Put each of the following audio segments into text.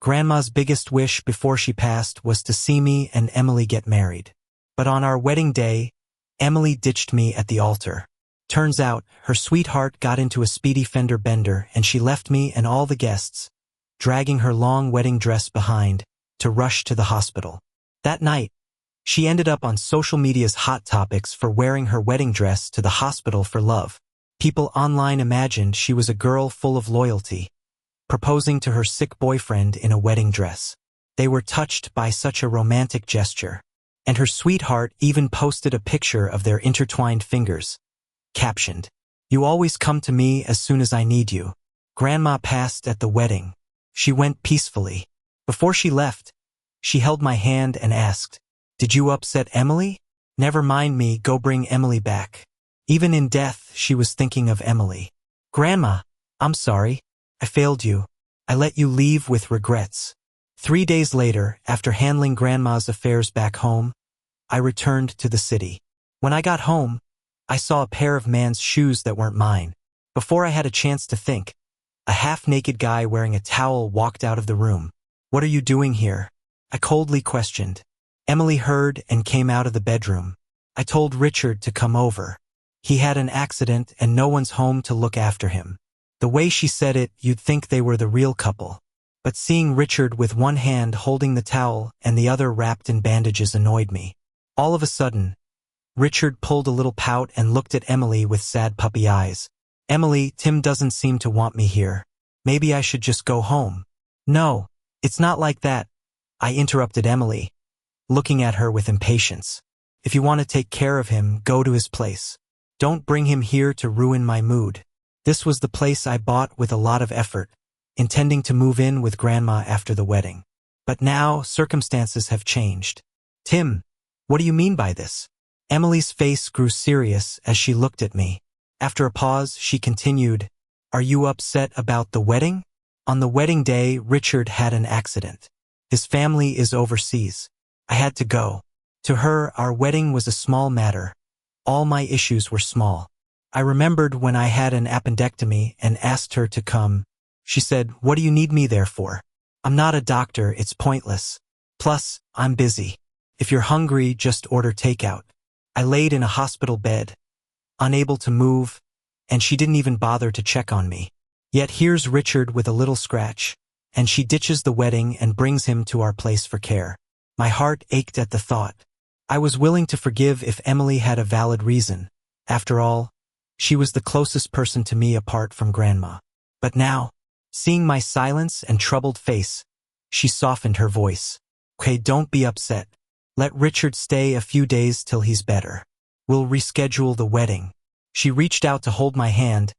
Grandma's biggest wish before she passed was to see me and Emily get married. But on our wedding day, Emily ditched me at the altar. Turns out, her sweetheart got into a speedy fender bender and she left me and all the guests, dragging her long wedding dress behind, to rush to the hospital. That night, she ended up on social media's hot topics for wearing her wedding dress to the hospital for love. People online imagined she was a girl full of loyalty, proposing to her sick boyfriend in a wedding dress. They were touched by such a romantic gesture. And her sweetheart even posted a picture of their intertwined fingers, captioned, "You always come to me as soon as I need you." Grandma passed at the wedding. She went peacefully. Before she left, she held my hand and asked, "Did you upset Emily? Never mind me, go bring Emily back." Even in death, she was thinking of Emily. "Grandma, I'm sorry. I failed you. I let you leave with regrets." 3 days later, after handling Grandma's affairs back home, I returned to the city. When I got home, I saw a pair of man's shoes that weren't mine. Before I had a chance to think, a half-naked guy wearing a towel walked out of the room. "What are you doing here?" I coldly questioned. Emily heard and came out of the bedroom. I told Richard to come over. He had an accident and no one's home to look after him. The way she said it, you'd think they were the real couple. But seeing Richard with one hand holding the towel and the other wrapped in bandages annoyed me. All of a sudden, Richard pulled a little pout and looked at Emily with sad puppy eyes. "Emily, Tim doesn't seem to want me here. Maybe I should just go home." "No, it's not like that," I interrupted Emily, looking at her with impatience. "If you want to take care of him, go to his place. Don't bring him here to ruin my mood." This was the place I bought with a lot of effort, intending to move in with Grandma after the wedding. But now, circumstances have changed. "Tim, what do you mean by this?" Emily's face grew serious as she looked at me. After a pause, she continued, "Are you upset about the wedding?" On the wedding day, Richard had an accident. His family is overseas. I had to go. To her, our wedding was a small matter. All my issues were small. I remembered when I had an appendectomy and asked her to come. She said, "What do you need me there for? I'm not a doctor, it's pointless. Plus, I'm busy. If you're hungry, just order takeout." I laid in a hospital bed, unable to move, and she didn't even bother to check on me. Yet here's Richard with a little scratch, and she ditches the wedding and brings him to our place for care. My heart ached at the thought. I was willing to forgive if Emily had a valid reason. After all, she was the closest person to me apart from Grandma. But now, seeing my silence and troubled face, she softened her voice. "Okay, don't be upset. Let Richard stay a few days till he's better. We'll reschedule the wedding." She reached out to hold my hand,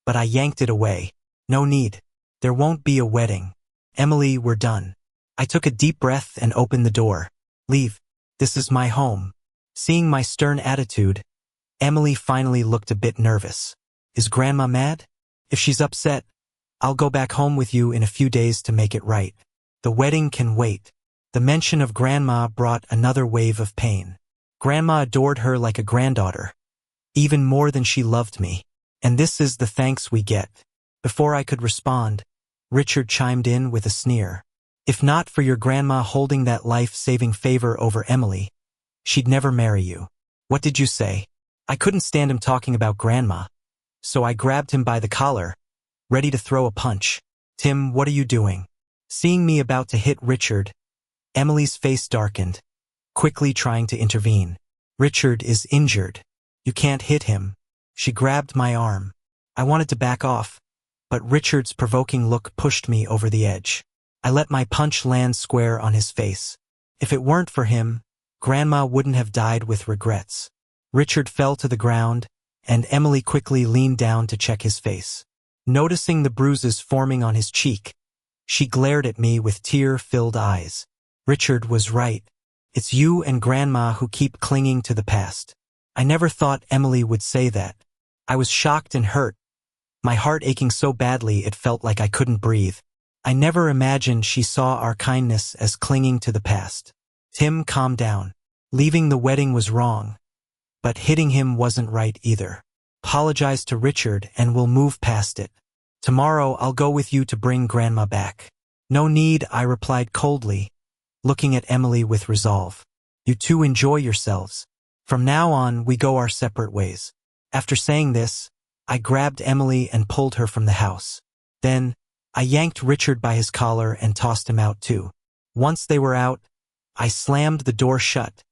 but I yanked it away. "No need. There won't be a wedding. Emily, we're done." I took a deep breath and opened the door. "Leave. This is my home." Seeing my stern attitude, Emily finally looked a bit nervous. "Is Grandma mad? If she's upset, I'll go back home with you in a few days to make it right. The wedding can wait." The mention of Grandma brought another wave of pain. Grandma adored her like a granddaughter, even more than she loved me. And this is the thanks we get. Before I could respond, Richard chimed in with a sneer. "If not for your grandma holding that life-saving favor over Emily, she'd never marry you." "What did you say?" I couldn't stand him talking about Grandma, so I grabbed him by the collar, ready to throw a punch. "Tim, what are you doing?" Seeing me about to hit Richard, Emily's face darkened, quickly trying to intervene. "Richard is injured. You can't hit him." She grabbed my arm. I wanted to back off, but Richard's provoking look pushed me over the edge. I let my punch land square on his face. If it weren't for him, Grandma wouldn't have died with regrets. Richard fell to the ground, and Emily quickly leaned down to check his face. Noticing the bruises forming on his cheek, she glared at me with tear-filled eyes. "Richard was right. It's you and Grandma who keep clinging to the past." I never thought Emily would say that. I was shocked and hurt, my heart aching so badly it felt like I couldn't breathe. I never imagined she saw our kindness as clinging to the past. "Tim, calm down. Leaving the wedding was wrong, but hitting him wasn't right either. Apologize to Richard and we'll move past it. Tomorrow I'll go with you to bring Grandma back." No need, I replied coldly, looking at Emily with resolve. You two enjoy yourselves. From now on, we go our separate ways. After saying this, I grabbed Emily and pulled her from the house. Then, I yanked Richard by his collar and tossed him out too. Once they were out, I slammed the door shut,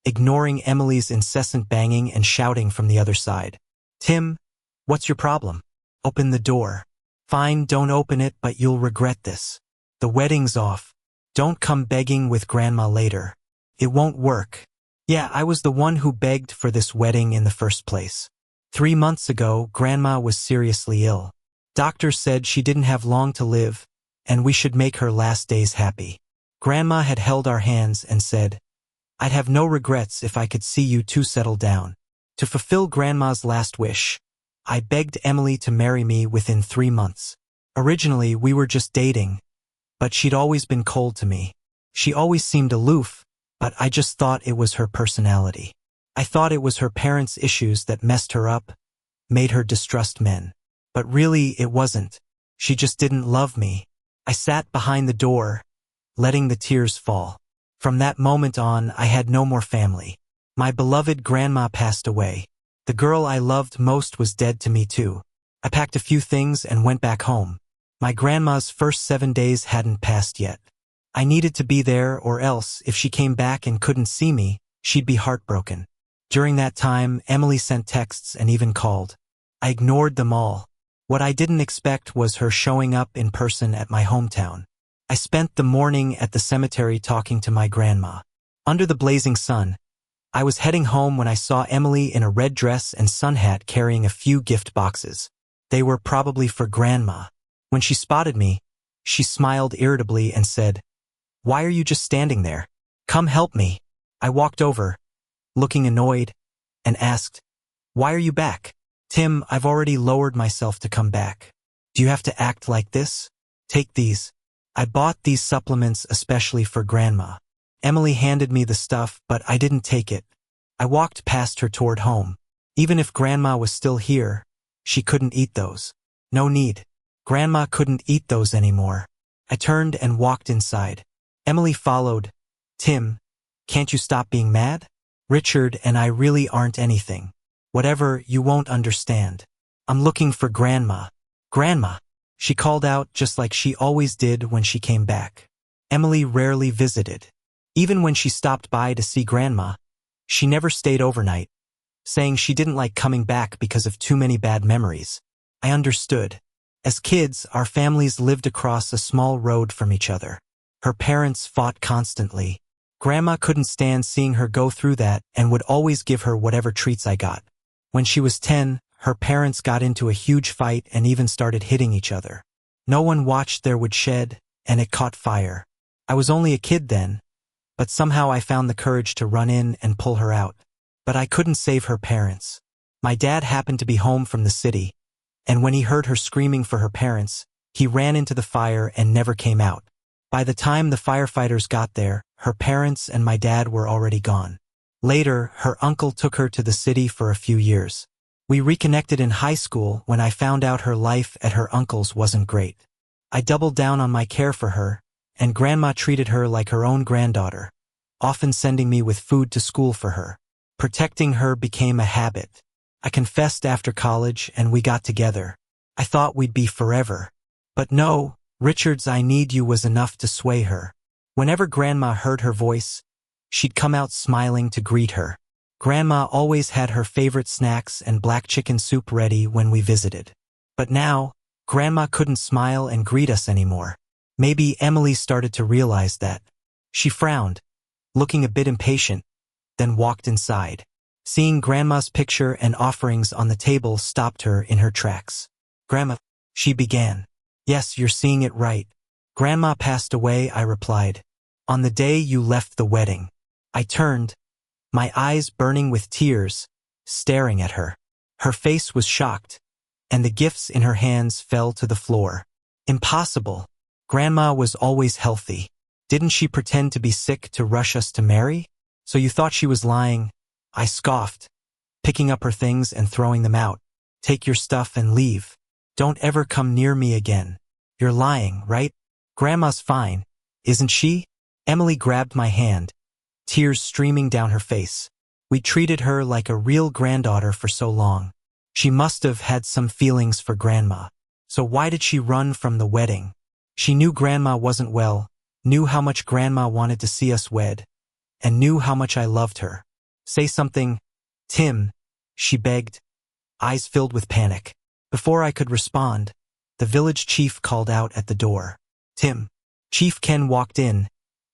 ignoring Emily's incessant banging and shouting from the other side. Tim, what's your problem? Open the door. Fine, don't open it, but you'll regret this. The wedding's off. Don't come begging with Grandma later. It won't work. Yeah, I was the one who begged for this wedding in the first place. 3 months ago, Grandma was seriously ill. Doctors said she didn't have long to live, and we should make her last days happy. Grandma had held our hands and said, I'd have no regrets if I could see you two settle down. To fulfill Grandma's last wish, I begged Emily to marry me within 3 months. Originally, we were just dating, but she'd always been cold to me. She always seemed aloof, but I just thought it was her personality. I thought it was her parents' issues that messed her up, made her distrust men. But really, it wasn't. She just didn't love me. I sat behind the door, letting the tears fall. From that moment on, I had no more family. My beloved Grandma passed away. The girl I loved most was dead to me too. I packed a few things and went back home. My grandma's first 7 days hadn't passed yet. I needed to be there, or else, if she came back and couldn't see me, she'd be heartbroken. During that time, Emily sent texts and even called. I ignored them all. What I didn't expect was her showing up in person at my hometown. I spent the morning at the cemetery talking to my grandma. Under the blazing sun, I was heading home when I saw Emily in a red dress and sun hat carrying a few gift boxes. They were probably for Grandma. When she spotted me, she smiled irritably and said, Why are you just standing there? Come help me. I walked over, looking annoyed, and asked, Why are you back? Tim, I've already lowered myself to come back. Do you have to act like this? Take these. I bought these supplements especially for Grandma. Emily handed me the stuff, but I didn't take it. I walked past her toward home. Even if Grandma was still here, she couldn't eat those. No need. Grandma couldn't eat those anymore. I turned and walked inside. Emily followed. Tim, can't you stop being mad? Richard and I really aren't anything. Whatever, you won't understand. I'm looking for Grandma. Grandma, she called out just like she always did when she came back. Emily rarely visited. Even when she stopped by to see Grandma, she never stayed overnight, saying she didn't like coming back because of too many bad memories. I understood. As kids, our families lived across a small road from each other. Her parents fought constantly. Grandma couldn't stand seeing her go through that and would always give her whatever treats I got. When she was 10, her parents got into a huge fight and even started hitting each other. No one watched their woodshed, and it caught fire. I was only a kid then, but somehow I found the courage to run in and pull her out. But I couldn't save her parents. My dad happened to be home from the city, and when he heard her screaming for her parents, he ran into the fire and never came out. By the time the firefighters got there, her parents and my dad were already gone. Later, her uncle took her to the city for a few years. We reconnected in high school when I found out her life at her uncle's wasn't great. I doubled down on my care for her, and Grandma treated her like her own granddaughter, often sending me with food to school for her. Protecting her became a habit. I confessed after college and we got together. I thought we'd be forever. But no, Richard's "I need you" was enough to sway her. Whenever Grandma heard her voice, she'd come out smiling to greet her. Grandma always had her favorite snacks and black chicken soup ready when we visited. But now, Grandma couldn't smile and greet us anymore. Maybe Emily started to realize that. She frowned, looking a bit impatient, then walked inside. Seeing Grandma's picture and offerings on the table stopped her in her tracks. Grandma, she began. Yes, you're seeing it right. Grandma passed away, I replied. On the day you left the wedding. I turned, my eyes burning with tears, staring at her. Her face was shocked, and the gifts in her hands fell to the floor. Impossible. Grandma was always healthy. Didn't she pretend to be sick to rush us to marry? So you thought she was lying? I scoffed, picking up her things and throwing them out. Take your stuff and leave. Don't ever come near me again. You're lying, right? Grandma's fine, isn't she? Emily grabbed my hand, tears streaming down her face. We treated her like a real granddaughter for so long. She must have had some feelings for Grandma. So why did she run from the wedding? She knew Grandma wasn't well, knew how much Grandma wanted to see us wed, and knew how much I loved her. Say something, Tim, she begged, eyes filled with panic. Before I could respond, the village chief called out at the door. Tim. Chief Ken walked in,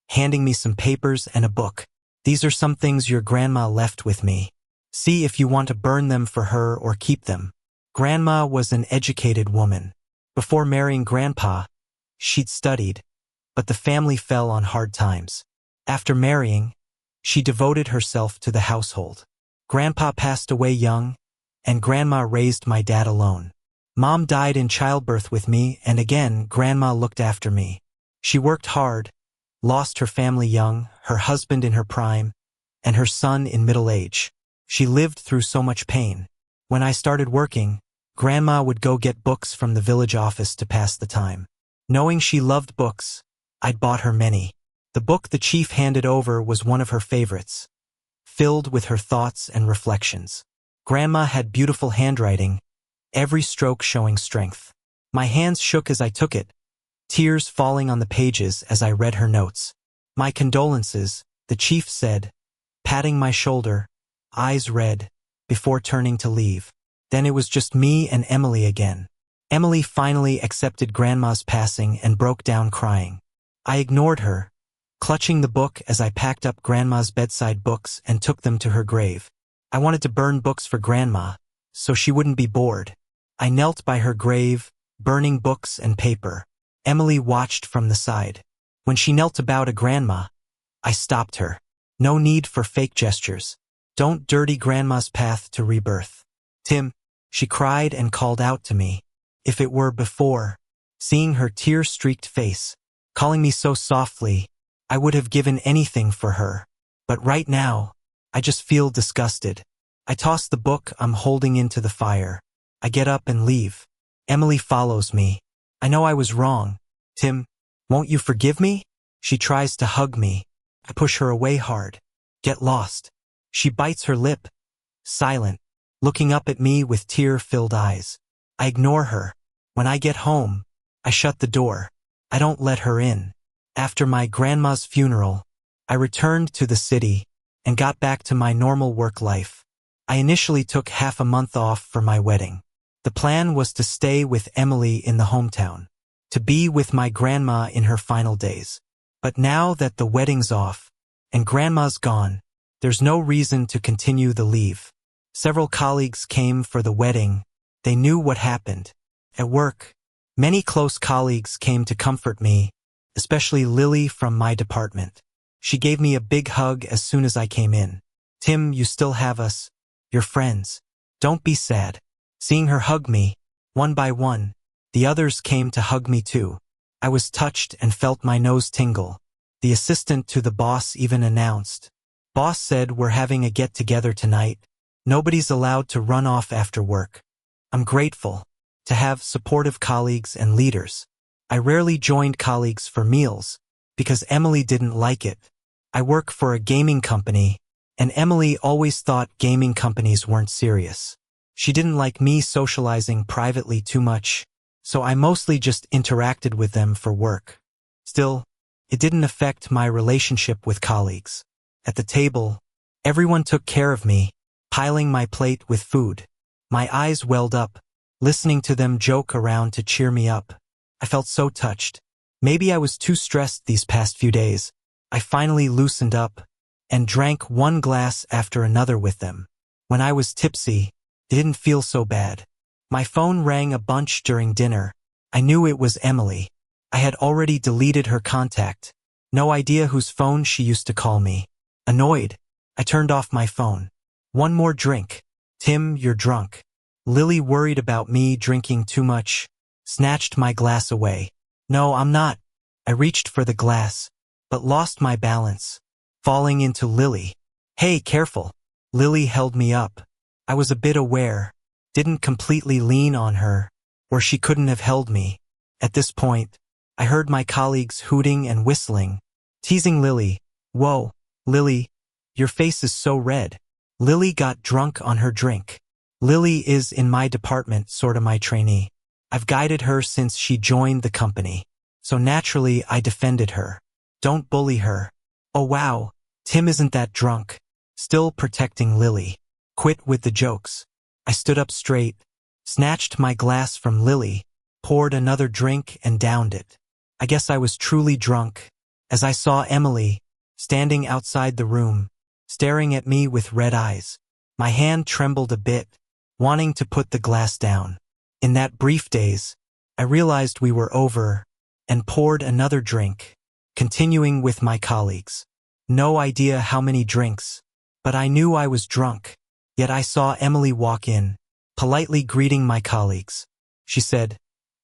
handing me some papers and a book. These are some things your grandma left with me. See if you want to burn them for her or keep them. Grandma was an educated woman. Before marrying Grandpa, she'd studied, but the family fell on hard times. After marrying, she devoted herself to the household. Grandpa passed away young, and Grandma raised my dad alone. Mom died in childbirth with me, and again, Grandma looked after me. She worked hard, lost her family young, her husband in her prime, and her son in middle age. She lived through so much pain. When I started working, Grandma would go get books from the village office to pass the time. Knowing she loved books, I'd bought her many. The book the chief handed over was one of her favorites, filled with her thoughts and reflections. Grandma had beautiful handwriting, every stroke showing strength. My hands shook as I took it, tears falling on the pages as I read her notes. My condolences, the chief said, patting my shoulder, eyes red, before turning to leave. Then it was just me and Emily again. Emily finally accepted Grandma's passing and broke down crying. I ignored her, clutching the book as I packed up Grandma's bedside books and took them to her grave. I wanted to burn books for Grandma, so she wouldn't be bored. I knelt by her grave, burning books and paper. Emily watched from the side. When she knelt to bow to Grandma, I stopped her. No need for fake gestures. Don't dirty Grandma's path to rebirth. Tim, she cried and called out to me. If it were before, seeing her tear-streaked face, calling me so softly, I would have given anything for her. But right now, I just feel disgusted. I toss the book I'm holding into the fire. I get up and leave. Emily follows me. I know I was wrong. Tim, won't you forgive me? She tries to hug me. I push her away hard. Get lost. She bites her lip, silent, looking up at me with tear-filled eyes. I ignore her. When I get home, I shut the door. I don't let her in. After my grandma's funeral, I returned to the city and got back to my normal work life. I initially took half a month off for my wedding. The plan was to stay with Emily in the hometown, to be with my grandma in her final days. But now that the wedding's off and Grandma's gone, there's no reason to continue the leave. Several colleagues came for the wedding. They knew what happened. At work, many close colleagues came to comfort me, especially Lily from my department. She gave me a big hug as soon as I came in. Tim, you still have us. You're friends. Don't be sad. Seeing her hug me, one by one, the others came to hug me too. I was touched and felt my nose tingle. The assistant to the boss even announced. Boss said we're having a get-together tonight. Nobody's allowed to run off after work. I'm grateful to have supportive colleagues and leaders. I rarely joined colleagues for meals because Emily didn't like it. I work for a gaming company, and Emily always thought gaming companies weren't serious. She didn't like me socializing privately too much, so I mostly just interacted with them for work. Still, it didn't affect my relationship with colleagues. At the table, everyone took care of me, piling my plate with food. My eyes welled up, listening to them joke around to cheer me up. I felt so touched. Maybe I was too stressed these past few days. I finally loosened up and drank one glass after another with them. When I was tipsy, it didn't feel so bad. My phone rang a bunch during dinner. I knew it was Emily. I had already deleted her contact. No idea whose phone she used to call me. Annoyed, I turned off my phone. One more drink. Tim, you're drunk. Lily, worried about me drinking too much, snatched my glass away. No, I'm not. I reached for the glass, but lost my balance, falling into Lily. Hey, careful. Lily held me up. I was a bit aware, didn't completely lean on her, or she couldn't have held me. At this point, I heard my colleagues hooting and whistling, teasing Lily. Whoa, Lily, your face is so red. Lily got drunk on her drink. Lily is in my department, sorta my trainee. I've guided her since she joined the company. So naturally, I defended her. Don't bully her. Oh wow, Tim isn't that drunk. Still protecting Lily. Quit with the jokes. I stood up straight, snatched my glass from Lily, poured another drink and downed it. I guess I was truly drunk, as I saw Emily, standing outside the room, staring at me with red eyes. My hand trembled a bit, wanting to put the glass down. In that brief daze, I realized we were over, and poured another drink, continuing with my colleagues. No idea how many drinks, but I knew I was drunk. Yet I saw Emily walk in, politely greeting my colleagues. She said,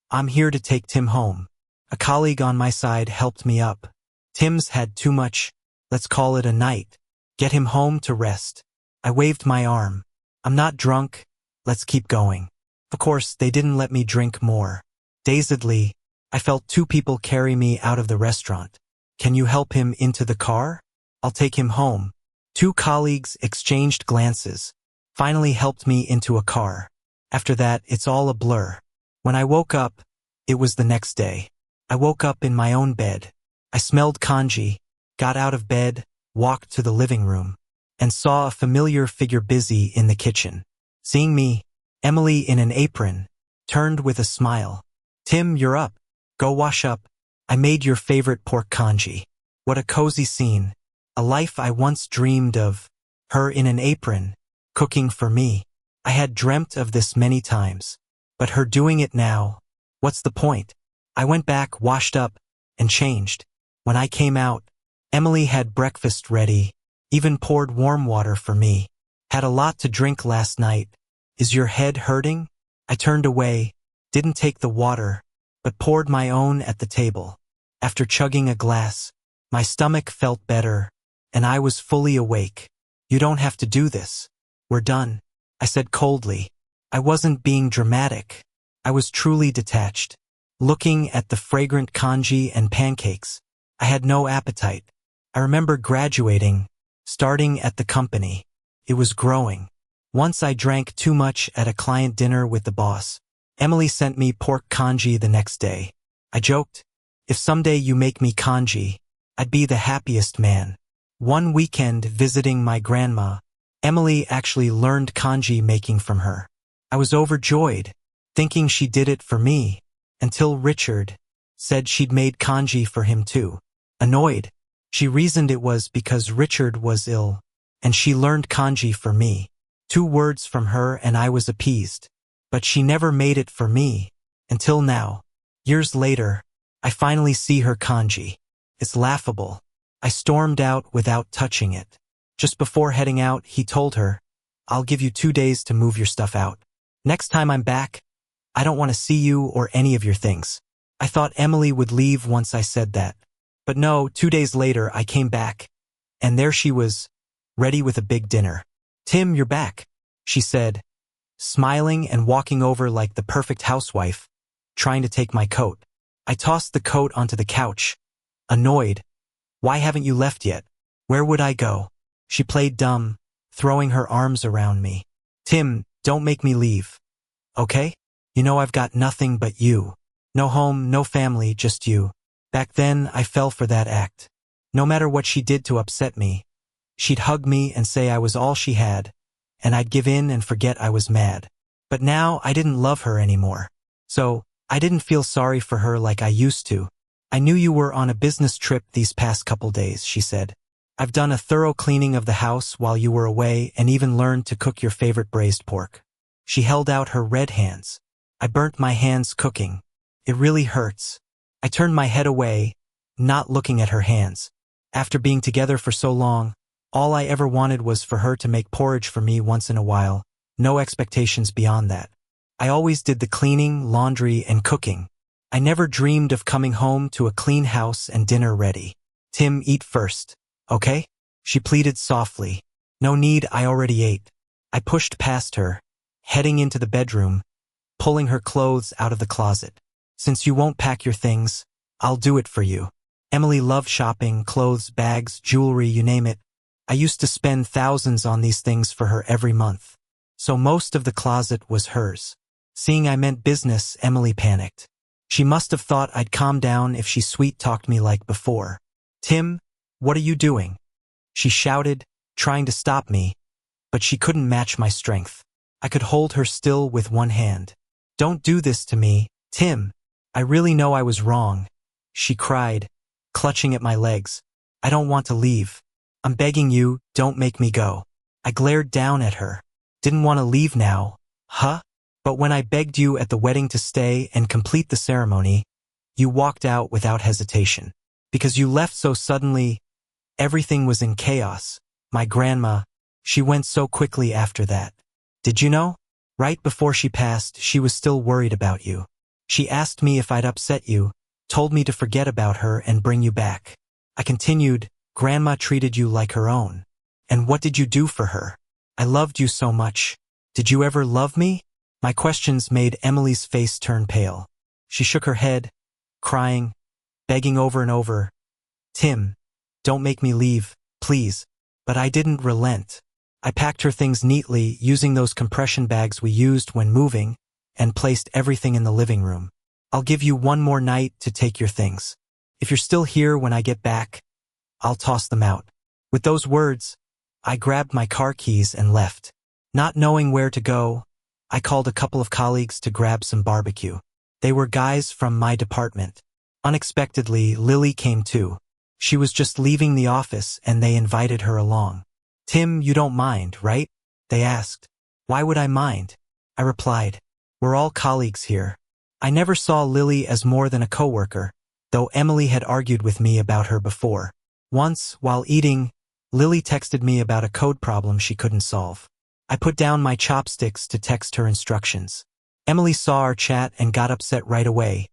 "I'm here to take Tim home." A colleague on my side helped me up. "Tim's had too much. Let's call it a night. Get him home to rest." I waved my arm. "I'm not drunk. Let's keep going." Of course, they didn't let me drink more. Dazedly, I felt two people carry me out of the restaurant. "Can you help him into the car? I'll take him home." Two colleagues exchanged glances, finally helped me into a car. After that, it's all a blur. When I woke up, it was the next day. I woke up in my own bed. I smelled congee, got out of bed, walked to the living room, and saw a familiar figure busy in the kitchen. Seeing me, Emily in an apron, turned with a smile. "Tim, you're up. Go wash up. I made your favorite pork congee." What a cozy scene. A life I once dreamed of. Her in an apron, cooking for me. I had dreamt of this many times. But her doing it now, what's the point? I went back, washed up, and changed. When I came out, Emily had breakfast ready, even poured warm water for me. "Had a lot to drink last night. Is your head hurting?" I turned away, didn't take the water, but poured my own at the table. After chugging a glass, my stomach felt better, and I was fully awake. "You don't have to do this. We're done," I said coldly. I wasn't being dramatic. I was truly detached. Looking at the fragrant congee and pancakes, I had no appetite. I remember graduating, starting at the company. It was growing. Once I drank too much at a client dinner with the boss. Emily sent me pork congee the next day. I joked, "If someday you make me congee, I'd be the happiest man." One weekend visiting my grandma, Emily actually learned congee making from her. I was overjoyed, thinking she did it for me, until Richard said she'd made congee for him too. Annoyed, she reasoned it was because Richard was ill, and she learned congee for me. 2 words from her and I was appeased. But she never made it for me, until now. Years later, I finally see her congee. It's laughable. I stormed out without touching it. Just before heading out, he told her, "I'll give you 2 days to move your stuff out. Next time I'm back, I don't want to see you or any of your things." I thought Emily would leave once I said that. But no, 2 days later I came back, and there she was, ready with a big dinner. "Tim, you're back," she said, smiling and walking over like the perfect housewife, trying to take my coat. I tossed the coat onto the couch, annoyed. "Why haven't you left yet? Where would I go?" She played dumb, throwing her arms around me. "Tim, don't make me leave. Okay? You know I've got nothing but you. No home, no family, just you." Back then, I fell for that act. No matter what she did to upset me, she'd hug me and say I was all she had, and I'd give in and forget I was mad. But now I didn't love her anymore. So, I didn't feel sorry for her like I used to. "I knew you were on a business trip these past couple days," she said. "I've done a thorough cleaning of the house while you were away and even learned to cook your favorite braised pork." She held out her red hands. I burnt my hands cooking. It really hurts. I turned my head away, not looking at her hands. After being together for so long, all I ever wanted was for her to make porridge for me once in a while, no expectations beyond that. I always did the cleaning, laundry, and cooking. I never dreamed of coming home to a clean house and dinner ready. "Tim, eat first, okay?" she pleaded softly. "No need, I already ate." I pushed past her, heading into the bedroom, pulling her clothes out of the closet. "Since you won't pack your things, I'll do it for you. Emily loved shopping, clothes, bags, jewelry, you name it. I used to spend thousands on these things for her every month. So most of the closet was hers. Seeing I meant business, Emily panicked. She must have thought I'd calm down if she sweet-talked me like before. "Tim, what are you doing?" she shouted, trying to stop me, but she couldn't match my strength. I could hold her still with one hand. "Don't do this to me, Tim. I really know I was wrong," she cried, clutching at my legs. "I don't want to leave. I'm begging you, don't make me go." I glared down at her. "Didn't want to leave now, huh? But when I begged you at the wedding to stay and complete the ceremony, you walked out without hesitation. Because you left so suddenly, everything was in chaos. My grandma, she went so quickly after that. Did you know? Right before she passed, she was still worried about you. She asked me if I'd upset you, told me to forget about her and bring you back." I continued, "Grandma treated you like her own. And what did you do for her? I loved you so much. Did you ever love me?" My questions made Emily's face turn pale. She shook her head, crying, begging over and over, "Tim, don't make me leave, please." But I didn't relent. I packed her things neatly using those compression bags we used when moving and placed everything in the living room. "I'll give you one more night to take your things. If you're still here when I get back, I'll toss them out." With those words, I grabbed my car keys and left. Not knowing where to go, I called a couple of colleagues to grab some barbecue. They were guys from my department. Unexpectedly, Lily came too. She was just leaving the office and they invited her along. "Tim, you don't mind, right?" they asked. "Why would I mind?" I replied. "We're all colleagues here." I never saw Lily as more than a coworker, though Emily had argued with me about her before. Once, while eating, Lily texted me about a code problem she couldn't solve. I put down my chopsticks to text her instructions. Emily saw our chat and got upset right away,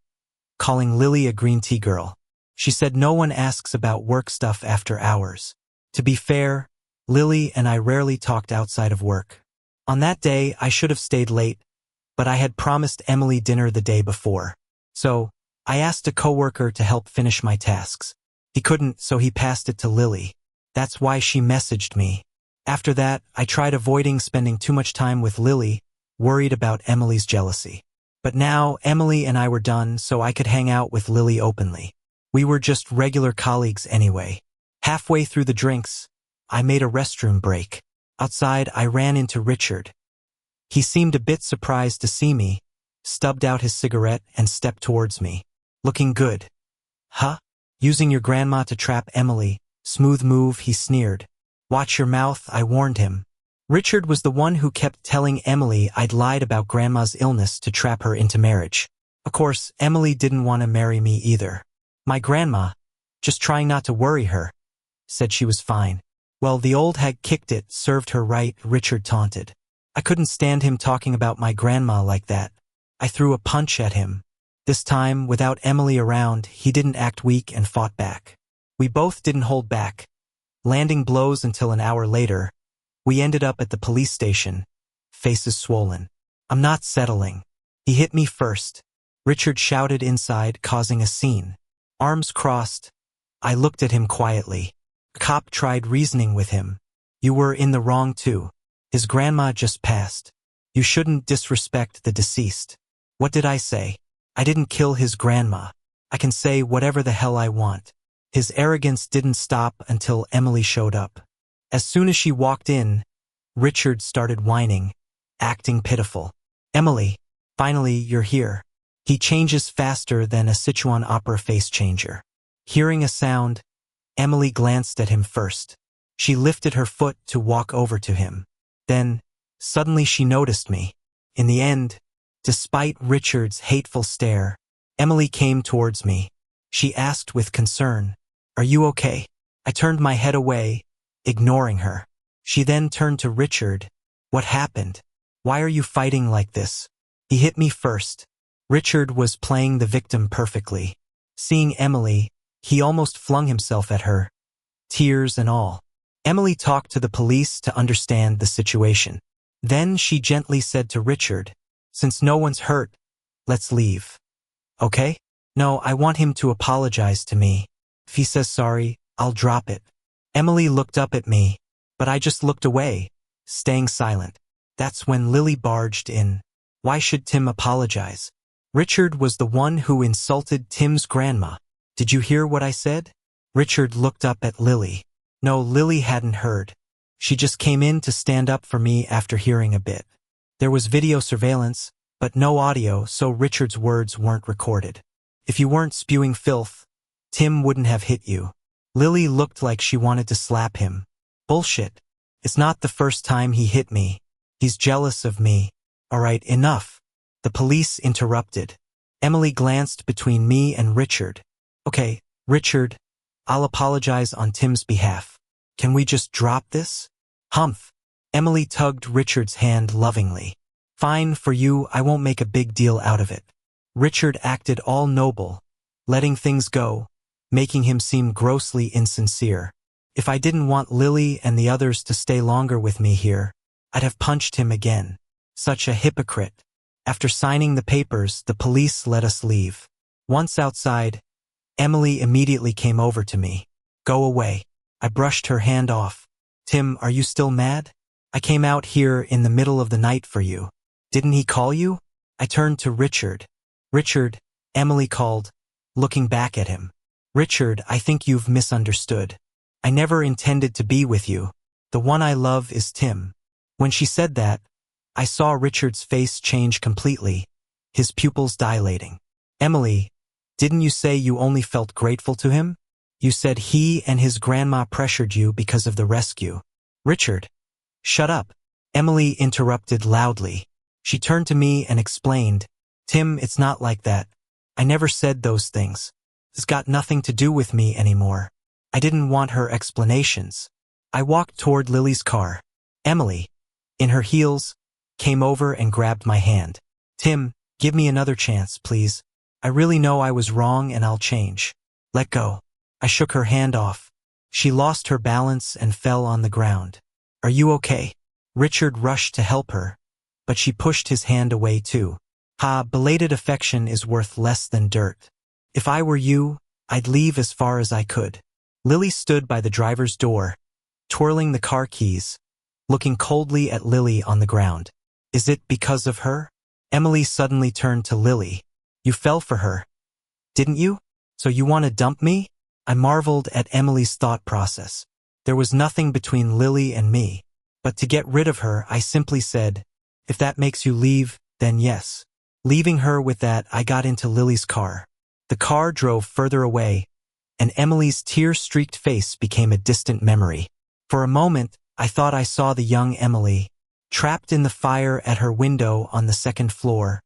calling Lily a green tea girl. She said no one asks about work stuff after hours. To be fair, Lily and I rarely talked outside of work. On that day, I should have stayed late, but I had promised Emily dinner the day before. So, I asked a coworker to help finish my tasks. He couldn't, so he passed it to Lily. That's why she messaged me. After that, I tried avoiding spending too much time with Lily, worried about Emily's jealousy. But now, Emily and I were done, so I could hang out with Lily openly. We were just regular colleagues anyway. Halfway through the drinks, I made a restroom break. Outside, I ran into Richard. He seemed a bit surprised to see me, stubbed out his cigarette and stepped towards me. "Looking good." "Huh? Using your grandma to trap Emily. Smooth move," he sneered. "Watch your mouth," I warned him. Richard was the one who kept telling Emily I'd lied about Grandma's illness to trap her into marriage. Of course, Emily didn't want to marry me either. My grandma, just trying not to worry her, said she was fine. Well, the old hag kicked it, served her right, Richard taunted. I couldn't stand him talking about my grandma like that. I threw a punch at him. This time, without Emily around, he didn't act weak and fought back. We both didn't hold back, landing blows until an hour later, we ended up at the police station, faces swollen. "I'm not settling. He hit me first," Richard shouted inside, causing a scene. Arms crossed, I looked at him quietly. A cop tried reasoning with him. "You were in the wrong too. His grandma just passed. You shouldn't disrespect the deceased." What did I say? I didn't kill his grandma. I can say whatever the hell I want. His arrogance didn't stop until Emily showed up. As soon as she walked in, Richard started whining, acting pitiful. "Emily, finally you're here." He changes faster than a Sichuan opera face changer. Hearing a sound, Emily glanced at him first. She lifted her foot to walk over to him. Then, suddenly she noticed me. In the end, despite Richard's hateful stare, Emily came towards me. She asked with concern, "Are you okay?" I turned my head away, ignoring her. She then turned to Richard. "What happened? Why are you fighting like this?" "He hit me first." Richard was playing the victim perfectly. Seeing Emily, he almost flung himself at her, tears and all. Emily talked to the police to understand the situation. Then she gently said to Richard, "Since no one's hurt, let's leave. Okay?" No, I want him to apologize to me. If he says sorry, I'll drop it. Emily looked up at me, but I just looked away, staying silent. That's when Lily barged in. Why should Tim apologize? Richard was the one who insulted Tim's grandma. Did you hear what I said? Richard looked up at Lily. No, Lily hadn't heard. She just came in to stand up for me after hearing a bit. There was video surveillance, but no audio, so Richard's words weren't recorded. If you weren't spewing filth, Tim wouldn't have hit you. Lily looked like she wanted to slap him. Bullshit. It's not the first time he hit me. He's jealous of me. All right, enough. The police interrupted. Emily glanced between me and Richard. Okay, Richard, I'll apologize on Tim's behalf. Can we just drop this? Humph. Emily tugged Richard's hand lovingly. Fine, for you, I won't make a big deal out of it. Richard acted all noble, letting things go, making him seem grossly insincere. If I didn't want Lily and the others to stay longer with me here, I'd have punched him again. Such a hypocrite. After signing the papers, the police let us leave. Once outside, Emily immediately came over to me. Go away. I brushed her hand off. Tim, are you still mad? I came out here in the middle of the night for you. Didn't he call you? I turned to Richard. Richard, Emily called, looking back at him. Richard, I think you've misunderstood. I never intended to be with you. The one I love is Tim. When she said that, I saw Richard's face change completely, his pupils dilating. Emily, didn't you say you only felt grateful to him? You said he and his grandma pressured you because of the rescue. Richard, shut up. Emily interrupted loudly. She turned to me and explained, Tim, it's not like that. I never said those things. It's got nothing to do with me anymore. I didn't want her explanations. I walked toward Lily's car. Emily, in her heels, came over and grabbed my hand. Tim, give me another chance, please. I really know I was wrong and I'll change. Let go. I shook her hand off. She lost her balance and fell on the ground. Are you okay? Richard rushed to help her, but she pushed his hand away too. Ha, belated affection is worth less than dirt. If I were you, I'd leave as far as I could. Lily stood by the driver's door, twirling the car keys, looking coldly at Lily on the ground. Is it because of her? Emily suddenly turned to Lily. You fell for her, didn't you? So you want to dump me? I marveled at Emily's thought process. There was nothing between Lily and me. But to get rid of her, I simply said, if that makes you leave, then yes. Leaving her with that, I got into Lily's car. The car drove further away, and Emily's tear-streaked face became a distant memory. For a moment, I thought I saw the young Emily, trapped in the fire at her window on the second floor,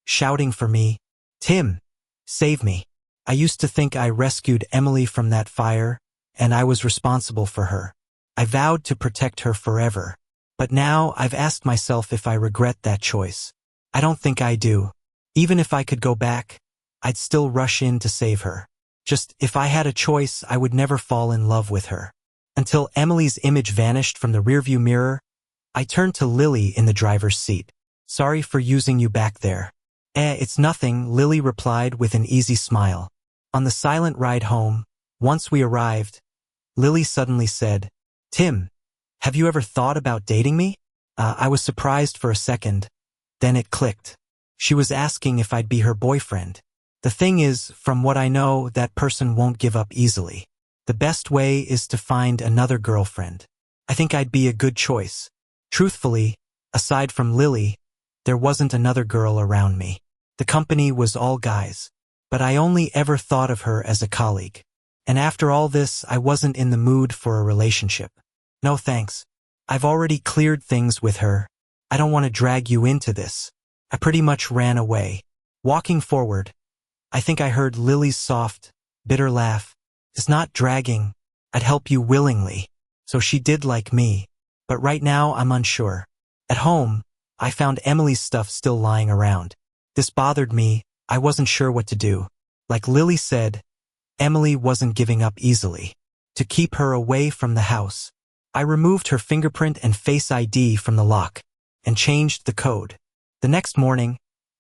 shouting for me, Tim, save me. I used to think I rescued Emily from that fire, and I was responsible for her. I vowed to protect her forever. But now I've asked myself if I regret that choice. I don't think I do. Even if I could go back, I'd still rush in to save her. Just if I had a choice, I would never fall in love with her. Until Emily's image vanished from the rearview mirror, I turned to Lily in the driver's seat. Sorry for using you back there. It's nothing, Lily replied with an easy smile. On the silent ride home, once we arrived, Lily suddenly said, Tim, have you ever thought about dating me? I was surprised for a second. Then it clicked. She was asking if I'd be her boyfriend. The thing is, from what I know, that person won't give up easily. The best way is to find another girlfriend. I think I'd be a good choice. Truthfully, aside from Lily, there wasn't another girl around me. The company was all guys. But I only ever thought of her as a colleague. And after all this, I wasn't in the mood for a relationship. No thanks. I've already cleared things with her. I don't want to drag you into this. I pretty much ran away. Walking forward, I think I heard Lily's soft, bitter laugh. It's not dragging. I'd help you willingly. So she did like me. But right now I'm unsure. At home, I found Emily's stuff still lying around. This bothered me. I wasn't sure what to do. Like Lily said, Emily wasn't giving up easily. To keep her away from the house, I removed her fingerprint and Face ID from the lock and changed the code. The next morning,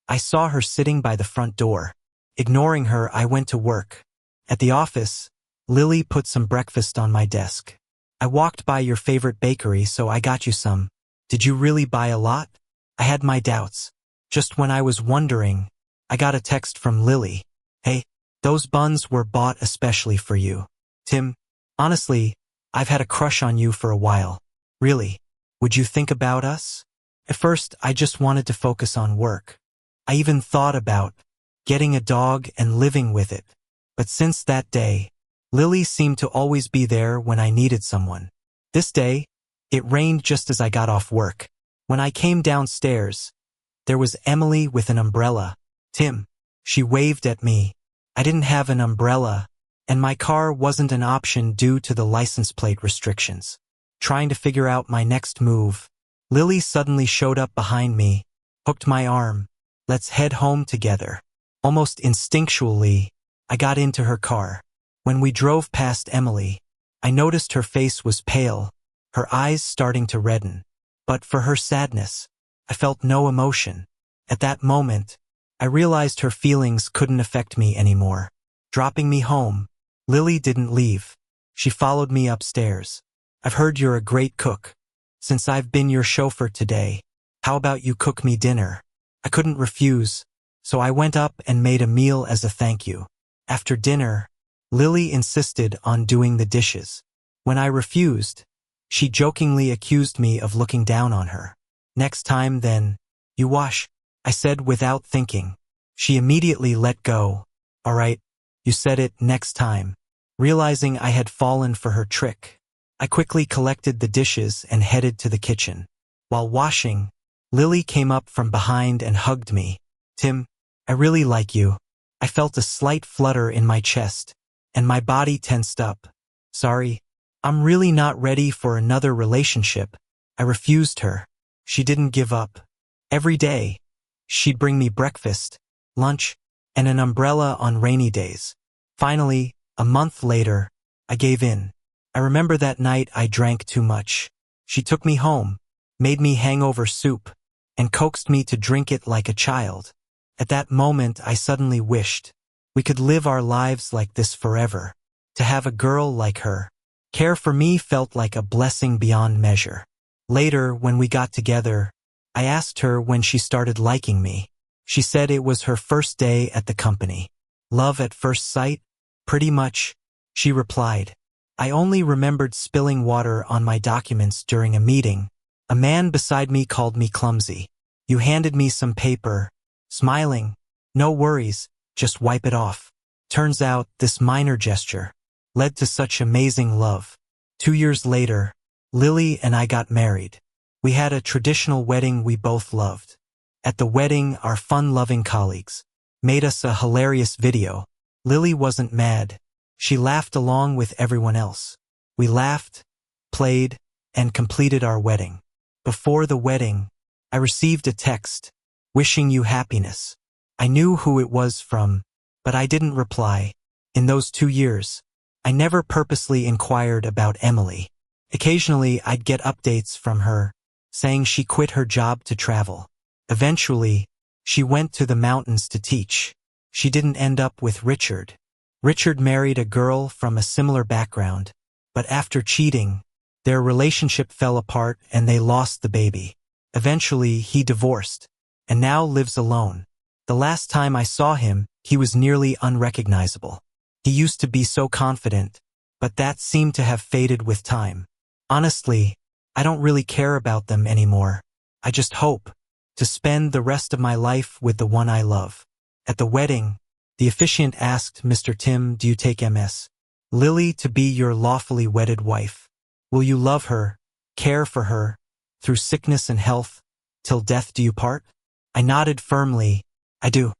I saw her sitting by the front door. Ignoring her, I went to work. At the office, Lily put some breakfast on my desk. I walked by your favorite bakery, so I got you some. Did you really buy a lot? I had my doubts. Just when I was wondering, I got a text from Lily. Hey, those buns were bought especially for you. Tim, honestly, I've had a crush on you for a while. Really? Would you think about us? At first, I just wanted to focus on work. I even thought about getting a dog and living with it. But since that day, Lily seemed to always be there when I needed someone. This day, it rained just as I got off work. When I came downstairs, there was Emily with an umbrella. Tim, she waved at me. I didn't have an umbrella, and my car wasn't an option due to the license plate restrictions. Trying to figure out my next move, Lily suddenly showed up behind me, hooked my arm. Let's head home together. Almost instinctually, I got into her car. When we drove past Emily, I noticed her face was pale, her eyes starting to redden. But for her sadness, I felt no emotion. At that moment, I realized her feelings couldn't affect me anymore. Dropping me home, Lily didn't leave. She followed me upstairs. I've heard you're a great cook. Since I've been your chauffeur today, how about you cook me dinner? I couldn't refuse, so I went up and made a meal as a thank you. After dinner, Lily insisted on doing the dishes. When I refused, she jokingly accused me of looking down on her. Next time, then, you wash, I said without thinking. She immediately let go. All right, you said it, next time. Realizing I had fallen for her trick, I quickly collected the dishes and headed to the kitchen. While washing, Lily came up from behind and hugged me. Tim, I really like you. I felt a slight flutter in my chest, and my body tensed up. Sorry, I'm really not ready for another relationship. I refused her. She didn't give up. Every day, she'd bring me breakfast, lunch, and an umbrella on rainy days. Finally, a month later, I gave in. I remember that night I drank too much. She took me home, made me hangover soup, and coaxed me to drink it like a child. At that moment, I suddenly wished we could live our lives like this forever. To have a girl like her care for me felt like a blessing beyond measure. Later, when we got together, I asked her when she started liking me. She said it was her first day at the company. Love at first sight? Pretty much, she replied. I only remembered spilling water on my documents during a meeting. A man beside me called me clumsy. You handed me some paper, smiling. No worries, just wipe it off. Turns out, this minor gesture led to such amazing love. 2 years later, Lily and I got married. We had a traditional wedding we both loved. At the wedding, our fun-loving colleagues made us a hilarious video. Lily wasn't mad. She laughed along with everyone else. We laughed, played, and completed our wedding. Before the wedding, I received a text, wishing you happiness. I knew who it was from, but I didn't reply. In those 2 years, I never purposely inquired about Emily. Occasionally, I'd get updates from her, saying she quit her job to travel. Eventually, she went to the mountains to teach. She didn't end up with Richard. Richard married a girl from a similar background, but after cheating, their relationship fell apart and they lost the baby. Eventually, he divorced, and now lives alone. The last time I saw him, he was nearly unrecognizable. He used to be so confident, but that seemed to have faded with time. Honestly, I don't really care about them anymore. I just hope to spend the rest of my life with the one I love. At the wedding, the officiant asked Mr. Tim, do you take Ms. Lily to be your lawfully wedded wife? Will you love her, care for her, through sickness and health, till death do you part? I nodded firmly. I do.